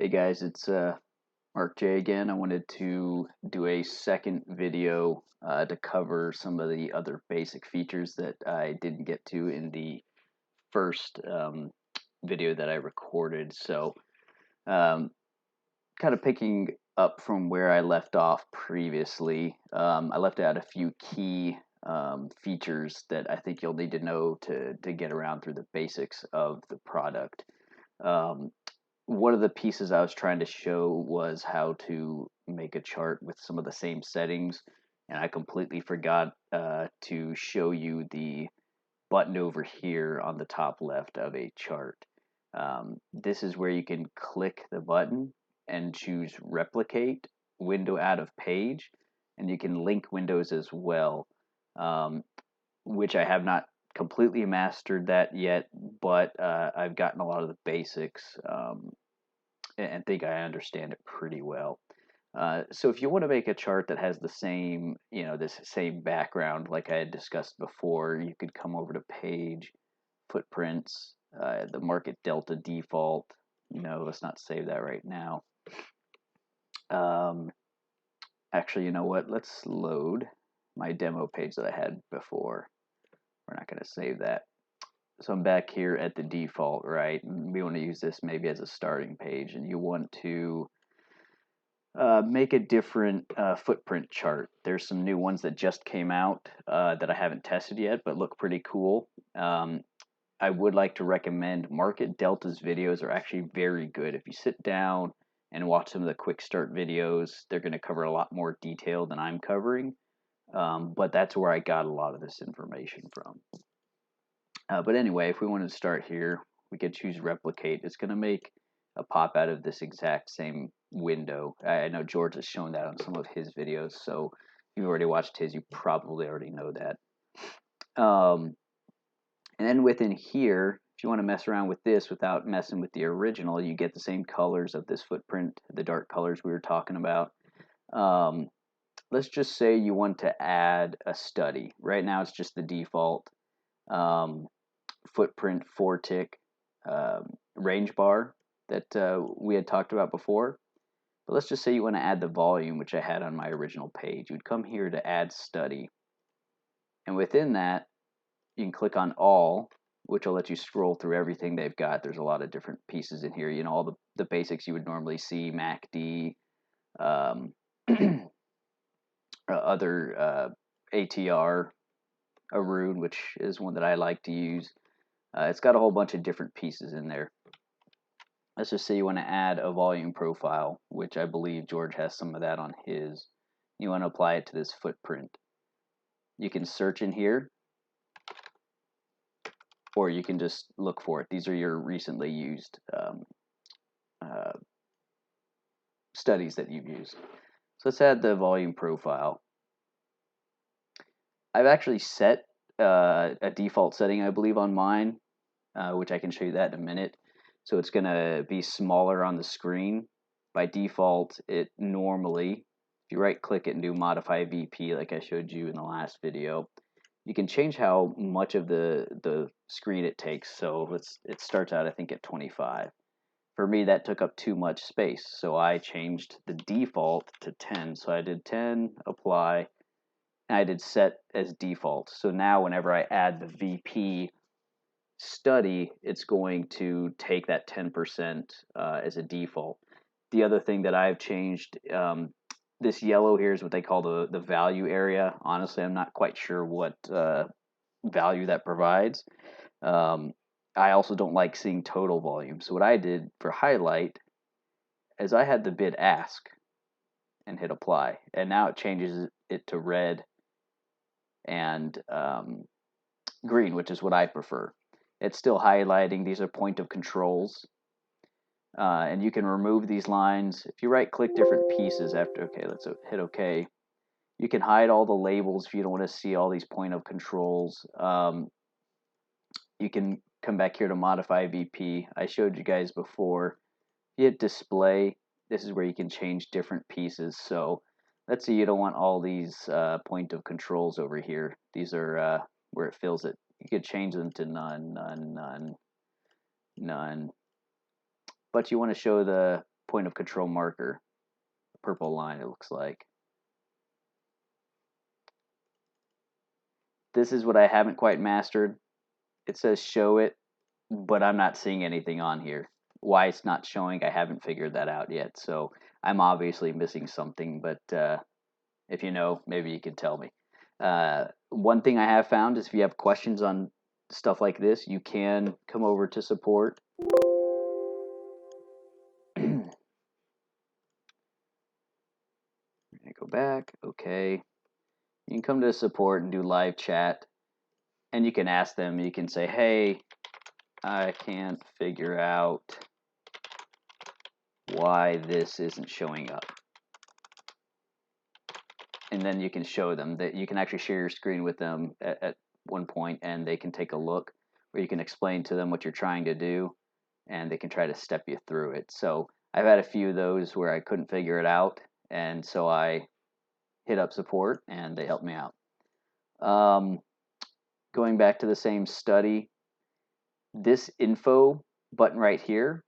Hey guys, it's Mark J again. I wanted to do a second video to cover some of the other basic features that I didn't get to in the first video that I recorded. So, um, kind of picking up from where I left off previously, I left out a few key features that I think you'll need to know to get around through the basics of the product. Um, One of the pieces I was trying to show was how to make a chart with some of the same settings, and I completely forgot to show you the button over here on the top left of a chart. This is where you can click the button and choose replicate window out of page, and you can link windows as well, um, which I have not completely mastered that yet, but I've gotten a lot of the basics and think I understand it pretty well. So if you want to make a chart that has the same, this same background like I had discussed before, you could come over to page, footprints, the market delta default. No, let's not save that right now. Um, Actually, you know what? Let's load my demo page that I had before. We're not going to save that. So I'm back here at the default, right? We want to use this maybe as a starting page, and you want to make a different footprint chart. There's some new ones that just came out that I haven't tested yet, but look pretty cool. I would like to recommend Market Delta's videos are actually very good. If you sit down and watch some of the quick start videos, they're going to cover a lot more detail than I'm covering. But that's where I got a lot of this information from. But anyway, if we want to start here, we could choose replicate. It's going to make a pop out of this exact same window. I know George has shown that on some of his videos, so if you've already watched his, you probably already know that. And then within here, if you want to mess around with this without messing with the original, you get the same colors of this footprint, the dark colors we were talking about. Let's just say you want to add a study. Right now it's just the default footprint 4-tick range bar that we had talked about before. But let's just say you want to add the volume, which I had on my original page. You'd come here to add study. And within that, you can click on all, which will let you scroll through everything they've got. There's a lot of different pieces in here. You know, all the basics you would normally see, MACD, um, other ATR, Arun, which is one that I like to use. It's got a whole bunch of different pieces in there. Let's just say you want to add a volume profile, which I believe George has some of that on his. You want to apply it to this footprint. You can search in here, or you can just look for it. These are your recently used uh, studies that you've used. So let's add the volume profile. I've actually set a default setting, I believe, on mine, which I can show you that in a minute. So it's going to be smaller on the screen. By default, it normally, if you right click it and do modify VP like I showed you in the last video, you can change how much of the screen it takes. So it starts out I think at 25. For me that took up too much space, so I changed the default to 10. So I did 10, apply, and I did set as default. So now whenever I add the VP study, it's going to take that 10% as a default. The other thing that I've changed, this yellow here is what they call the value area. Honestly, I'm not quite sure what value that provides. I also don't like seeing total volume. So what I did for highlight is I had the bid ask and hit apply. And now it changes it to red and green, which is what I prefer. It's still highlighting. These are point of controls. And you can remove these lines. If you right click different pieces after, okay, let's hit okay. You can hide all the labels if you don't want to see all these point of controls. You can come back here to modify VP. I showed you guys before. If you hit display, this is where you can change different pieces. So let's say you don't want all these point of controls over here. These are where it fills it. You could change them to none, none, none, none. But you want to show the point of control marker, purple line it looks like. This is what I haven't quite mastered. It says show it, but I'm not seeing anything on here. Why it's not showing, I haven't figured that out yet. So I'm obviously missing something, but if you know, maybe you can tell me. One thing I have found is if you have questions on stuff like this, you can come over to support. Go back. Okay. You can come to support and do live chat, and you can ask them. You can say, hey, I can't figure out why this isn't showing up. And then you can show them that you can actually share your screen with them at one point, and they can take a look, or you can explain to them what you're trying to do, and they can try to step you through it. So I've had a few of those where I couldn't figure it out, and so I hit up support, and they helped me out. Going back to the same study, this info button right here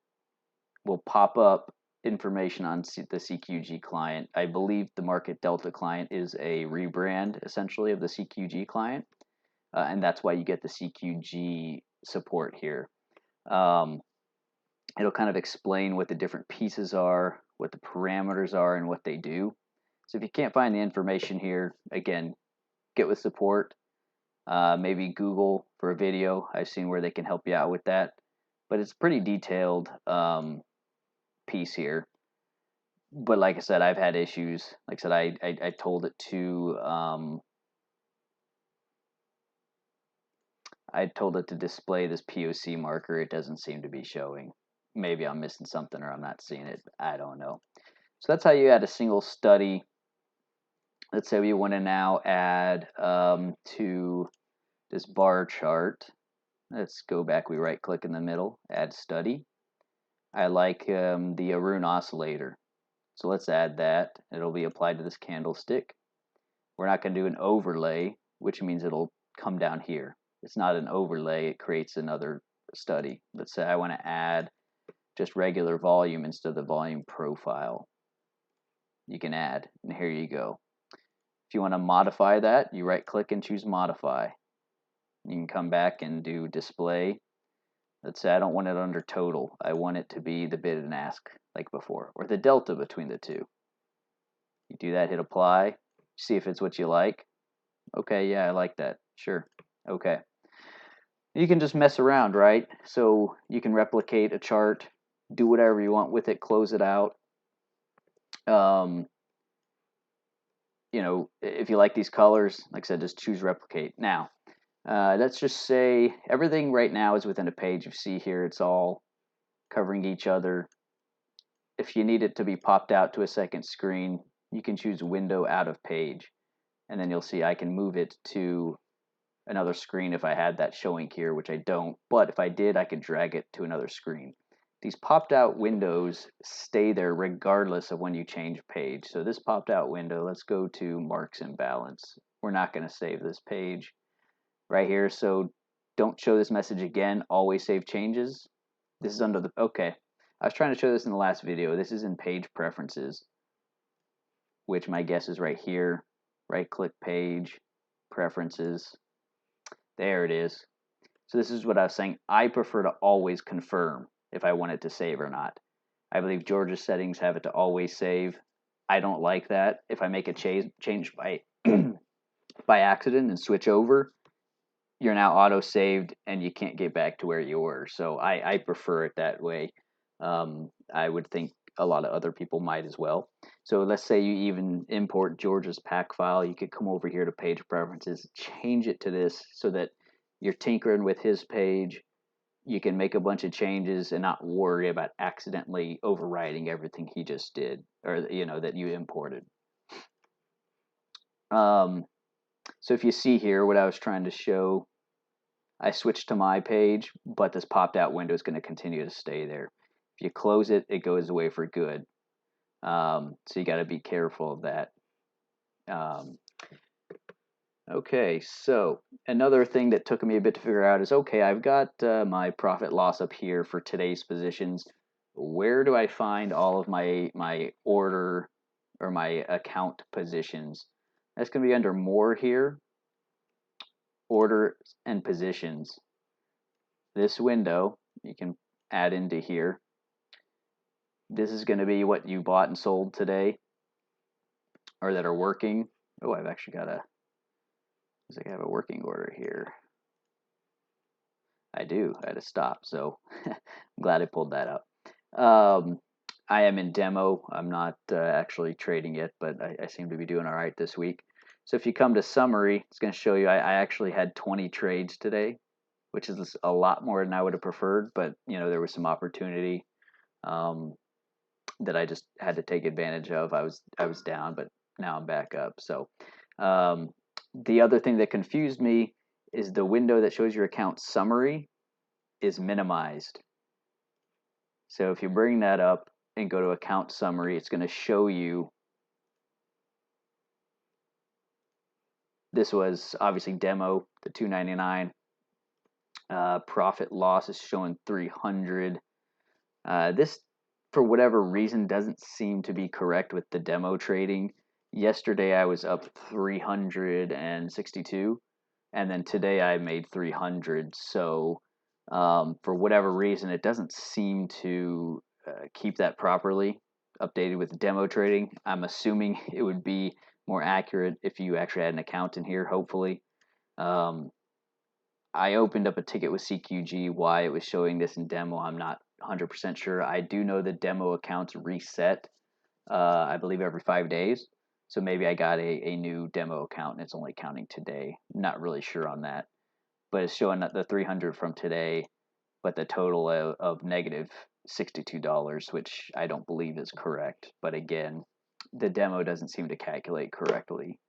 will pop up information on the CQG client. I believe the Market Delta client is a rebrand, essentially, of the CQG client, and that's why you get the CQG support here. It'll kind of explain what the different pieces are, what the parameters are, and what they do. So if you can't find the information here, again, get with support. Maybe Google for a video. I've seen where they can help you out with that. But it's a pretty detailed piece here. But like I said, I've had issues. Like I said, I told it to display this POC marker. It doesn't seem to be showing. Maybe I'm missing something or I'm not seeing it. I don't know. So that's how you add a single study. Let's say we want to now add to this bar chart. Let's go back. We right click in the middle, add study. I like the Arun oscillator. So let's add that. It'll be applied to this candlestick. We're not going to do an overlay, which means it'll come down here. It's not an overlay. It creates another study. Let's say I want to add just regular volume instead of the volume profile. You can add, and here you go. If you want to modify that, you right click and choose modify. You can come back and do display. Let's say I don't want it under total. I want it to be the bid and ask like before, or the delta between the two. You do that, hit apply, see if it's what you like. Okay, yeah, I like that. Sure. Okay. You can just mess around, right? So you can replicate a chart, do whatever you want with it, close it out. You know, if you like these colors, like I said, just choose replicate. Now, let's just say everything right now is within a page. You see here, it's all covering each other. If you need it to be popped out to a second screen, you can choose window out of page. And then you'll see I can move it to another screen if I had that showing here, which I don't. But if I did, I could drag it to another screen. These popped out windows stay there regardless of when you change page. So this popped out window, let's go to marks and balance. We're not going to save this page right here. So don't show this message again. Always save changes. This is under the, okay. I was trying to show this in the last video. This is in page preferences, which my guess is right here. Right click page, preferences. There it is. So this is what I was saying. I prefer to always confirm if I want it to save or not. I believe Georgia's settings have it to always save. I don't like that. If I make a change by by accident and switch over, you're now auto saved and you can't get back to where you were. So I prefer it that way. I would think a lot of other people might as well. So let's say you even import Georgia's pack file. You could come over here to page preferences, change it to this so that you're tinkering with his page. You can make a bunch of changes and not worry about accidentally overwriting everything he just did, or you know, that you imported. So if you see here what I was trying to show, I switched to my page, but this popped out window is going to continue to stay there. If you close it, it goes away for good. So you got to be careful of that. Okay, so another thing that took me a bit to figure out is, okay, I've got my profit loss up here for today's positions. where do I find all of my order or my account positions? That's going to be under more here, order and positions. This window you can add into here. This is going to be what you bought and sold today, or that are working. Oh, I've actually got a, looks like I have a working order here. I do. I had to stop, so I'm glad I pulled that up. I am in demo. I'm not actually trading yet, but I seem to be doing all right this week. So if you come to summary, it's going to show you I actually had 20 trades today, which is a lot more than I would have preferred, but you know, there was some opportunity that I just had to take advantage of. I was down, but now I'm back up. So the other thing that confused me is the window that shows your account summary is minimized. So if you bring that up and go to account summary, it's going to show you, this was obviously demo, the $2.99. Profit loss is showing 300. This, for whatever reason, doesn't seem to be correct with the demo trading. Yesterday I was up 362, and then today I made 300. So for whatever reason, it doesn't seem to keep that properly updated with demo trading. I'm assuming it would be more accurate if you actually had an account in here, hopefully. I opened up a ticket with CQG. Why it was showing this in demo, I'm not 100% sure. I do know the demo accounts reset, I believe, every 5 days. So maybe I got a new demo account and it's only counting today. Not really sure on that. But it's showing the 300 from today, but the total of negative $62, which I don't believe is correct. But again, the demo doesn't seem to calculate correctly.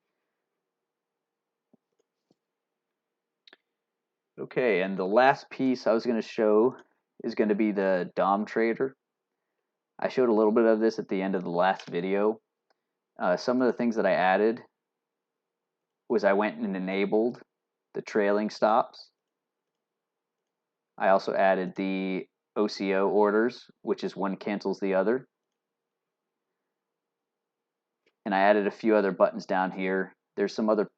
Okay, and the last piece I was going to show is going to be the DOM trader. I showed a little bit of this at the end of the last video. Some of the things that I added was I went and enabled the trailing stops. I also added the OCO orders, which is one cancels the other. And I added a few other buttons down here. There's some other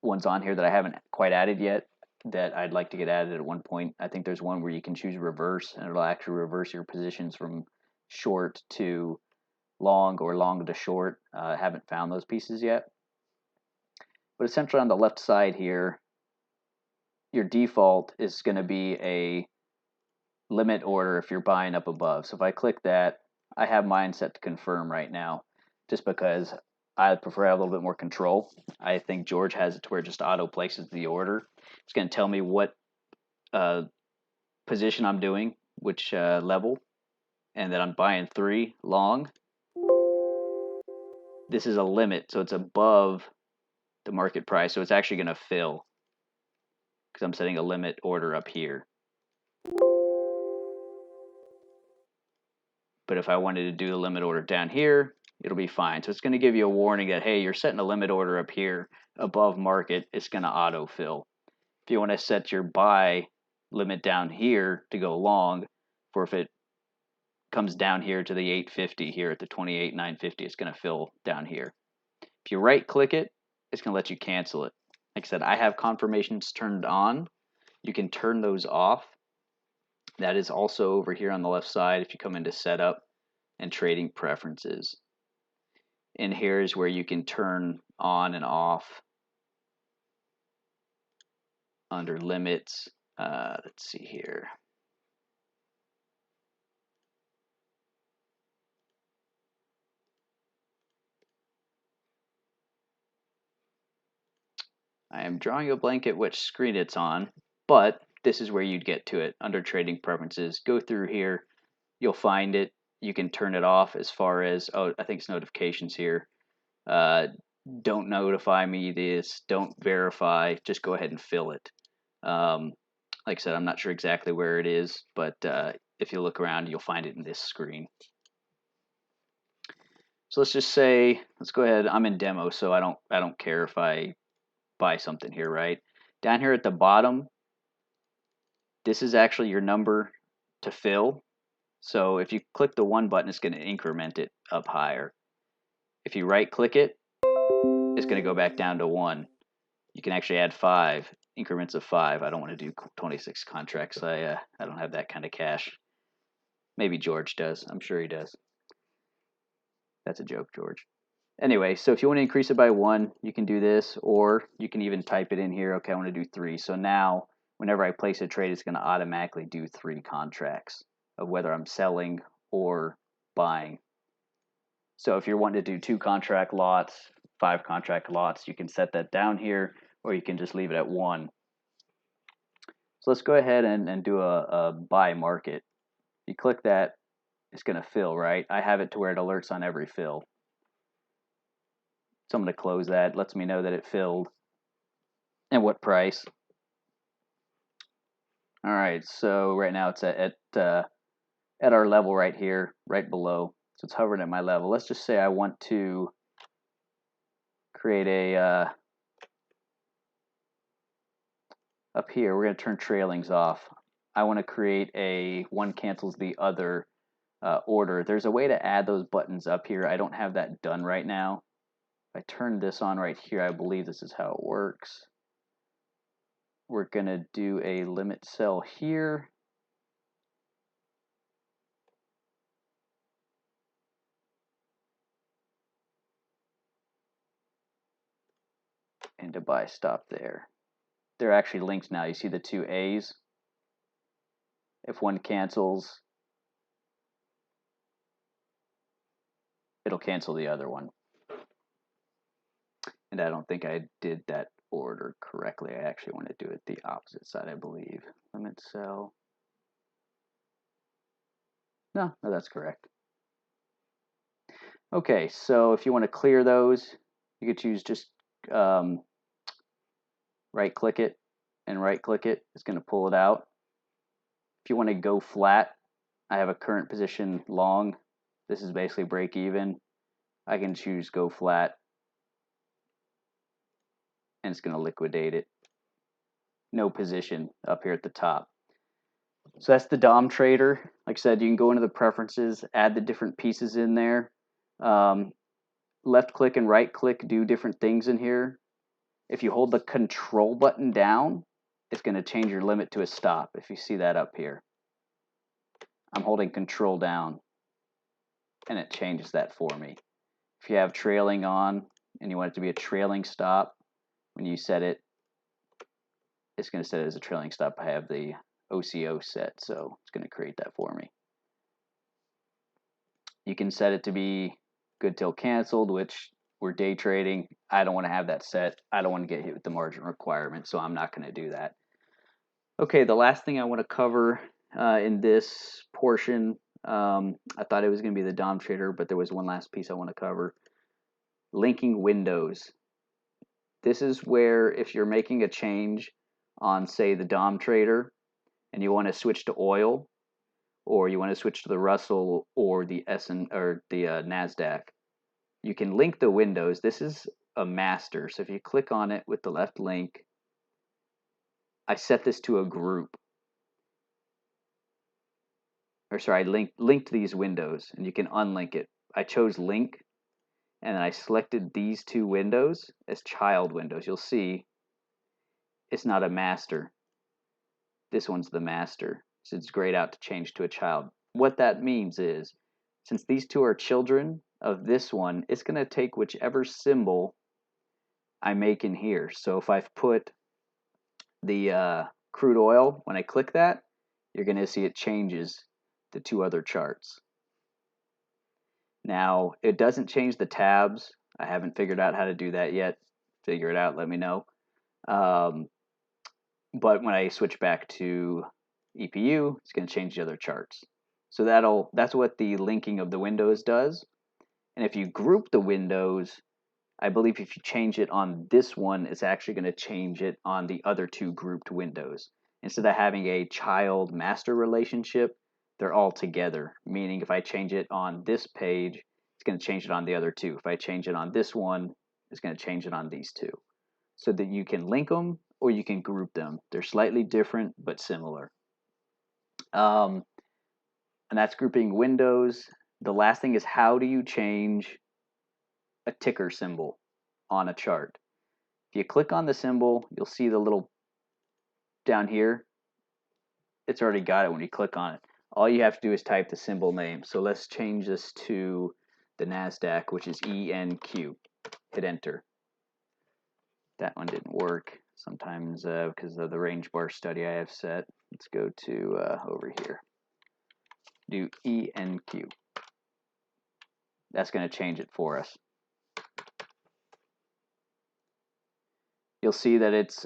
ones on here that I haven't quite added yet that I'd like to get added at one point. I think there's one where you can choose reverse, and it'll actually reverse your positions from short to long or long to short. Haven't found those pieces yet. But essentially on the left side here, your default is going to be a limit order if you're buying up above. So if I click that, I have mine set to confirm right now, just because I prefer to have a little bit more control. I think George has it to where it just auto places the order. It's going to tell me what position I'm doing, which level, and that I'm buying 3 long. This is a limit, so it's above the market price, so it's actually going to fill because I'm setting a limit order up here. But if I wanted to do the limit order down here, it'll be fine. So it's going to give you a warning that, hey, you're setting a limit order up here above market. It's going to autofill. If you want to set your buy limit down here to go long, for if it comes down here to the 850 here at the 28,950, it's going to fill down here. If you right click it, it's going to let you cancel it. Like I said, I have confirmations turned on. You can turn those off. That is also over here on the left side if you come into setup and trading preferences. And here's where you can turn on and off under limits. Let's see here. I am drawing a blank at which screen it's on, but this is where you'd get to it under trading preferences. Go through here, you'll find it. You can turn it off as far as, oh, I think it's notifications here. Don't notify me this, don't verify, just go ahead and fill it. Like I said, I'm not sure exactly where it is, but if you look around, you'll find it in this screen. So let's just say, let's go ahead. I'm in demo, so I don't care if I buy something here, right? Down here at the bottom, this is actually your number to fill. So if you click the 1 button, it's going to increment it up higher. If you right click it, it's going to go back down to 1. You can actually add 5 increments of 5. I don't want to do 26 contracts. I don't have that kind of cash. Maybe George does. I'm sure he does. That's a joke, George. Anyway, so if you want to increase it by 1, you can do this, or you can even type it in here. Okay, I want to do 3. So now, whenever I place a trade, it's going to automatically do 3 contracts of whether I'm selling or buying. So if you're wanting to do 2 contract lots, 5 contract lots, you can set that down here, or you can just leave it at 1. So let's go ahead and do a buy market. If you click that, it's going to fill, right? I have it to where it alerts on every fill. So I'm going to close that. Lets me know that it filled and what price. All right, so right now it's at our level right here, right below. So it's hovering at my level. Let's just say I want to create a up here. We're going to turn trailings off. I want to create a one cancels the other order. There's a way to add those buttons up here. I don't have that done right now. If I turn this on right here, I believe this is how it works. We're going to do a limit sell here. And a buy stop there. They're actually linked now. You see the 2 A's? If one cancels, it'll cancel the other one. And I don't think I did that order correctly. I actually want to do it the opposite side, I believe. Limit sell. No, that's correct. Okay, so if you want to clear those, you could choose just right click it and right click it. It's going to pull it out. If you want to go flat, I have a current position long. This is basically break even. I can choose go flat, and it's going to liquidate it. No position up here at the top. So that's the DOM trader. Like I said, you can go into the preferences, add the different pieces in there. Left click and right click do different things in here. If you hold the control button down, it's going to change your limit to a stop. If you see that up here, I'm holding control down and it changes that for me. If you have trailing on and you want it to be a trailing stop, when you set it, it's going to set it as a trailing stop. I have the OCO set, so it's going to create that for me. You can set it to be good till canceled, which we're day trading. I don't want to have that set. I don't want to get hit with the margin requirement, so I'm not going to do that. Okay, the last thing I want to cover in this portion, I thought it was going to be the DOM trader, but there was one last piece I want to cover. Linking windows. This is where if you're making a change on, say, the DOM trader, and you want to switch to oil, or you want to switch to the Russell or the NASDAQ, you can link the windows. This is a master, so if you click on it with the left link, I set this to a group. Or sorry, I linked these windows, and you can unlink it. I chose link, and I selected these 2 windows as child windows. You'll see it's not a master. This one's the master, so it's grayed out to change to a child. What that means is, since these 2 are children of this one, it's going to take whichever symbol I make in here. So if I've put the crude oil, when I click that, you're going to see it changes the 2 other charts. Now, it doesn't change the tabs. I haven't figured out how to do that yet. Figure it out, let me know. But when I switch back to EPU, it's going to change the other charts. So that's what the linking of the windows does. And if you group the windows, I believe if you change it on this one, it's actually going to change it on the other 2 grouped windows. Instead of having a child-master relationship, they're all together, meaning if I change it on this page, it's going to change it on the other 2. If I change it on this one, it's going to change it on these 2. So that you can link them or you can group them. They're slightly different but similar. and that's grouping windows. The last thing is, how do you change a ticker symbol on a chart? If you click on the symbol, you'll see the little down here. It's already got it when you click on it. All you have to do is type the symbol name. So let's change this to the NASDAQ, which is ENQ. Hit enter. That one didn't work. Sometimes because of the range bar study I have set. Let's go to over here. Do ENQ. That's going to change it for us. You'll see that it's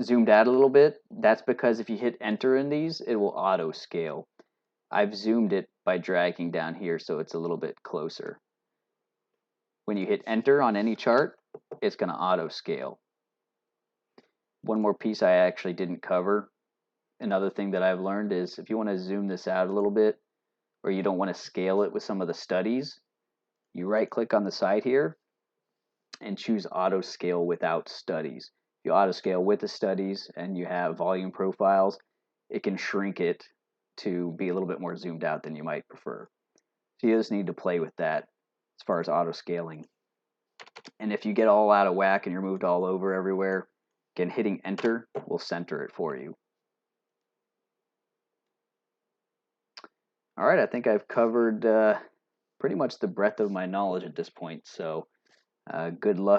zoomed out a little bit. That's because if you hit enter in these, it will auto scale. I've zoomed it by dragging down here so it's a little bit closer. When you hit enter on any chart, it's going to auto scale. One more piece I actually didn't cover. Another thing that I've learned is if you want to zoom this out a little bit, or you don't want to scale it with some of the studies, you right click on the side here and choose auto scale without studies. If you auto scale with the studies and you have volume profiles, it can shrink it to be a little bit more zoomed out than you might prefer. So you just need to play with that as far as auto scaling. And if you get all out of whack and you're moved all over everywhere, again, hitting enter will center it for you. All right, I think I've covered pretty much the breadth of my knowledge at this point, so good luck.